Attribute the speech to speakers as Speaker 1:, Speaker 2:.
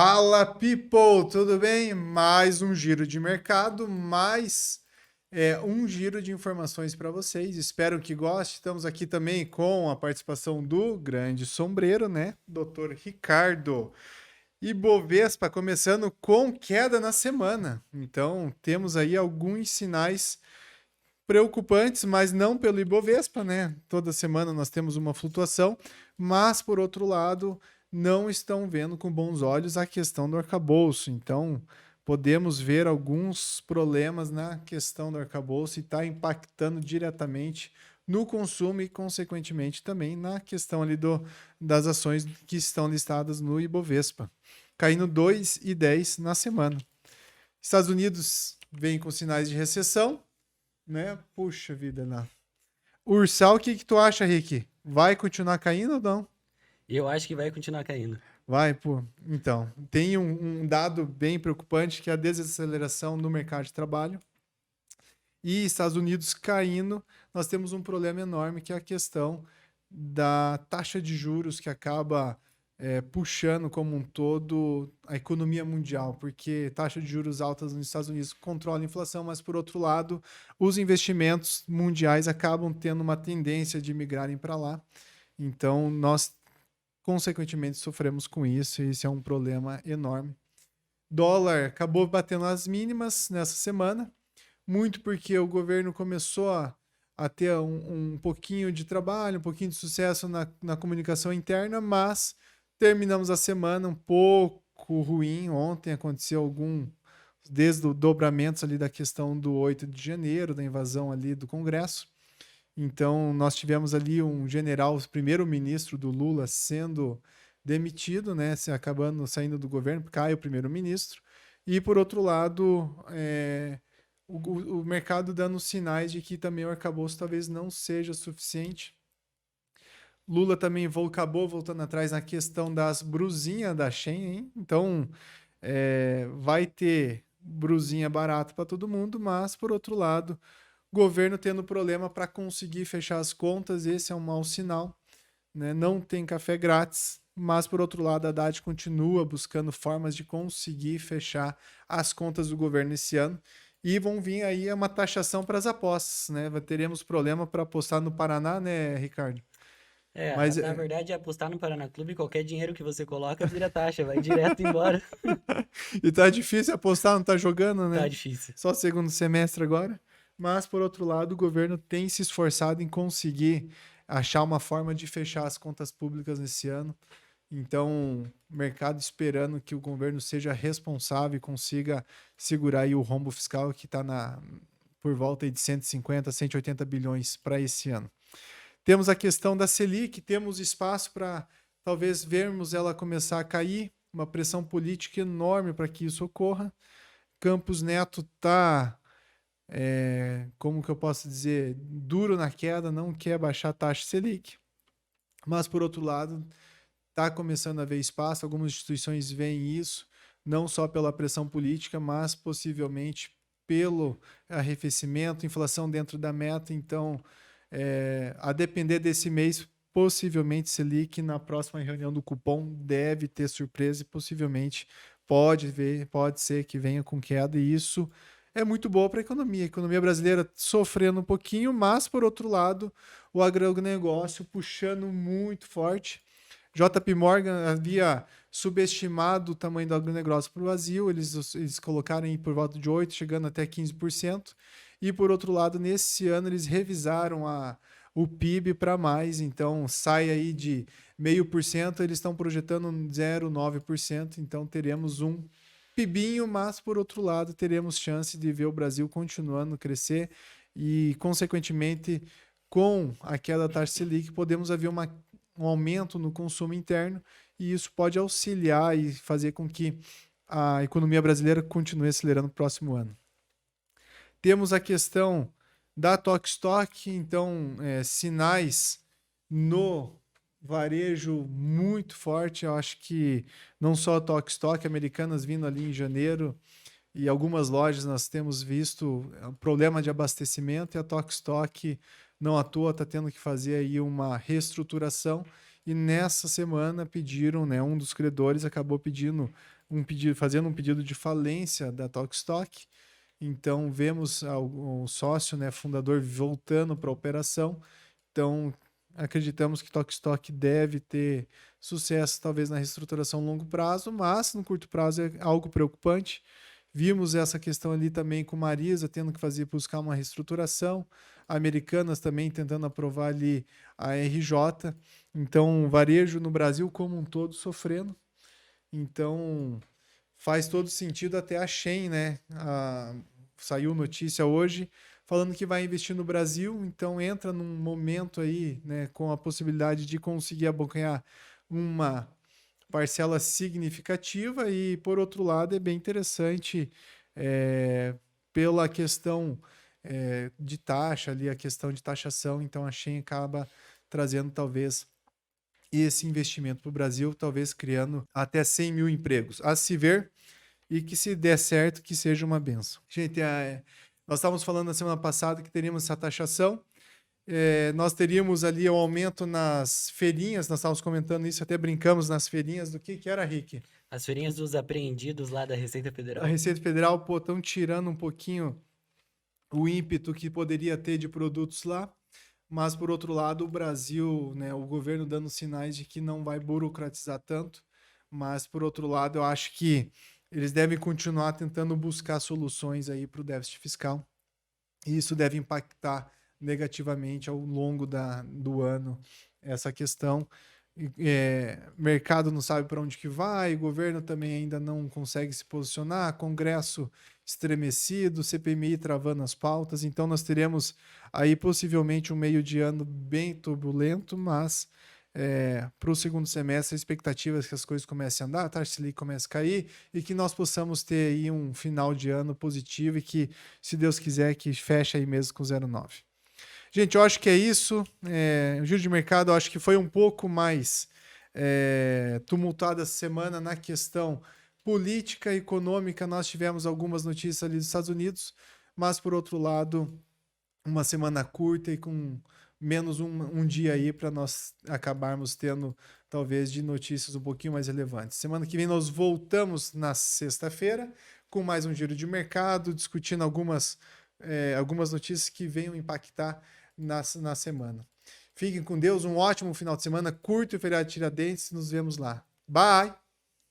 Speaker 1: Fala, people! Tudo bem? Mais um giro de mercado, mais um giro de informações para vocês. Espero que gostem. Estamos aqui também com a participação do grande sombreiro, né? Doutor Ricardo. Ibovespa começando com queda na semana. Então, temos aí alguns sinais preocupantes, mas não pelo Ibovespa, né? Toda semana nós temos uma flutuação, mas por outro lado, não estão vendo com bons olhos a questão do arcabouço. Então, podemos ver alguns problemas na questão do arcabouço e está impactando diretamente no consumo e, consequentemente, também na questão ali das ações que estão listadas no Ibovespa, caindo 2,10 na semana. Estados Unidos vem com sinais de recessão, né? Puxa vida, não. Ursal, o que que tu acha, Rick? Vai continuar caindo ou não?
Speaker 2: Eu acho que vai continuar caindo.
Speaker 1: Vai, pô. Então, tem um dado bem preocupante que é a desaceleração no mercado de trabalho. E Estados Unidos caindo, nós temos um problema enorme que é a questão da taxa de juros que acaba puxando como um todo a economia mundial, porque taxa de juros altas nos Estados Unidos controla a inflação, mas por outro lado, os investimentos mundiais acabam tendo uma tendência de migrarem para lá. Então, nós consequentemente sofremos com isso, e isso é um problema enorme. Dólar acabou batendo as mínimas nessa semana, muito porque o governo começou a ter um pouquinho de trabalho, um pouquinho de sucesso na comunicação interna, mas terminamos a semana um pouco ruim. Ontem aconteceu algum desdobramentos ali da questão do 8 de janeiro, da invasão ali do Congresso. Então, nós tivemos ali um general, o primeiro-ministro do Lula, sendo demitido, né, acabando saindo do governo, cai o primeiro-ministro. E, por outro lado, o mercado dando sinais de que também o arcabouço talvez não seja suficiente. Lula também acabou voltando atrás na questão das brusinhas da Shein, hein? Então, vai ter brusinha barata para todo mundo, mas, por outro lado, governo tendo problema para conseguir fechar as contas, esse é um mau sinal, né? Não tem café grátis, mas por outro lado, a Haddad continua buscando formas de conseguir fechar as contas do governo esse ano. E vão vir aí uma taxação para as apostas, né? Teremos problema para apostar no Paraná, né, Ricardo?
Speaker 2: É,
Speaker 1: Mas
Speaker 2: na verdade, apostar no Paraná Clube, qualquer dinheiro que você coloca vira taxa, vai direto embora.
Speaker 1: e tá difícil apostar, não tá jogando,
Speaker 2: Tá
Speaker 1: né?
Speaker 2: difícil.
Speaker 1: Só segundo semestre agora. Mas, por outro lado, o governo tem se esforçado em conseguir achar uma forma de fechar as contas públicas nesse ano. Então, o mercado esperando que o governo seja responsável e consiga segurar aí o rombo fiscal que está por volta de 150, 180 bilhões para esse ano. Temos a questão da Selic, temos espaço para talvez vermos ela começar a cair, uma pressão política enorme para que isso ocorra. Campos Neto está, como que eu posso dizer, duro na queda, não quer baixar a taxa Selic, mas por outro lado, está começando a haver espaço, algumas instituições veem isso, não só pela pressão política, mas possivelmente pelo arrefecimento, inflação dentro da meta. Então, a depender desse mês, possivelmente Selic na próxima reunião do cupom deve ter surpresa e possivelmente pode ser que venha com queda, e isso é muito boa para a economia. A economia brasileira sofrendo um pouquinho, mas por outro lado, o agronegócio puxando muito forte. JP Morgan havia subestimado o tamanho do agronegócio para o Brasil, eles colocaram aí por volta de 8%, chegando até 15%. E por outro lado, nesse ano eles revisaram o PIB para mais, então sai aí de 0,5%, eles estão projetando 0,9%, então teremos um PIBinho, mas por outro lado teremos chance de ver o Brasil continuando a crescer e, consequentemente, com a queda da taxa Selic, podemos haver um aumento no consumo interno, e isso pode auxiliar e fazer com que a economia brasileira continue acelerando no próximo ano. Temos a questão da Tokstok, então sinais no varejo muito forte. Eu acho que não só a Tokstok, Americanas vindo ali em janeiro, e algumas lojas nós temos visto um problema de abastecimento, e a Tokstok não à toa está tendo que fazer aí uma reestruturação, e nessa semana pediram, né, um dos credores acabou pedindo fazendo um pedido de falência da Tokstok. Então, vemos o sócio, né, fundador, voltando para a operação. Então, acreditamos que Tokstok deve ter sucesso, talvez na reestruturação a longo prazo, mas no curto prazo é algo preocupante. Vimos essa questão ali também com Marisa, tendo que buscar uma reestruturação. Americanas também tentando aprovar ali a RJ. Então, o varejo no Brasil como um todo sofrendo. Então, faz todo sentido até a Shein, né? Saiu notícia hoje falando que vai investir no Brasil, então entra num momento aí, né, com a possibilidade de conseguir abocanhar uma parcela significativa e, por outro lado, é bem interessante pela questão de taxa ali, a questão de taxação, então a Shein acaba trazendo talvez esse investimento para o Brasil, talvez criando até 100 mil empregos. A se ver, e que se der certo, que seja uma benção. Gente, nós estávamos falando na semana passada que teríamos essa taxação, nós teríamos ali o aumento nas feirinhas, nós estávamos comentando isso, até brincamos nas feirinhas, do que era, Rick?
Speaker 2: As feirinhas dos apreendidos lá da Receita Federal.
Speaker 1: A Receita Federal, pô, estão tirando um pouquinho o ímpeto que poderia ter de produtos lá, mas, por outro lado, o Brasil, né, o governo dando sinais de que não vai burocratizar tanto, mas, por outro lado, eu acho que eles devem continuar tentando buscar soluções aí para o déficit fiscal, e isso deve impactar negativamente ao longo do ano essa questão. Mercado não sabe para onde que vai, o governo também ainda não consegue se posicionar, Congresso estremecido, CPMI travando as pautas, então nós teremos aí possivelmente um meio de ano bem turbulento, mas para o segundo semestre a expectativa é que as coisas comecem a andar, a taxa Selic comece a cair e que nós possamos ter aí um final de ano positivo e que, se Deus quiser, que feche aí mesmo com 0,9. Gente, eu acho que é isso. O giro de mercado eu acho que foi um pouco mais tumultuado essa semana na questão política e econômica. Nós tivemos algumas notícias ali dos Estados Unidos, mas, por outro lado, uma semana curta e com menos um dia aí para nós acabarmos tendo, talvez, de notícias um pouquinho mais relevantes. Semana que vem nós voltamos na sexta-feira com mais um giro de mercado, discutindo algumas notícias que venham impactar na semana. Fiquem com Deus, um ótimo final de semana, curto o feriado de Tiradentes, nos vemos lá. Bye!